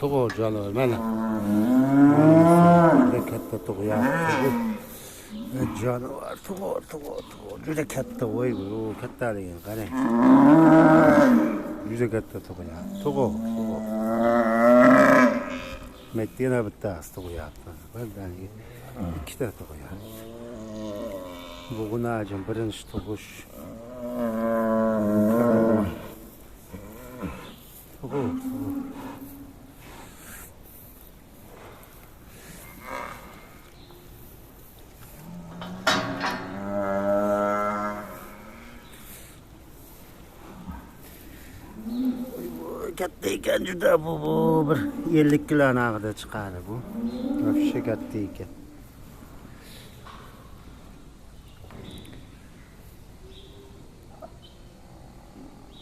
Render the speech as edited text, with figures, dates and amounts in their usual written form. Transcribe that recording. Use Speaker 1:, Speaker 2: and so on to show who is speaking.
Speaker 1: Tuğu canavar mana. Juda katta tuğu yaptı. Canavar tuğu. Juda katta voy bu. Kattaligi qarang. Juda katta tuğu yaptı. Tuğu. Mettena bittasi tuğu yaptı. Birdaniga ikkita tuğu yaptı. Bugün acım birinchi tug'ish. Tuğu. Katta ekan juda bu bir 50 kilo nag'ida chiqadi bu. Вообще katta ekan.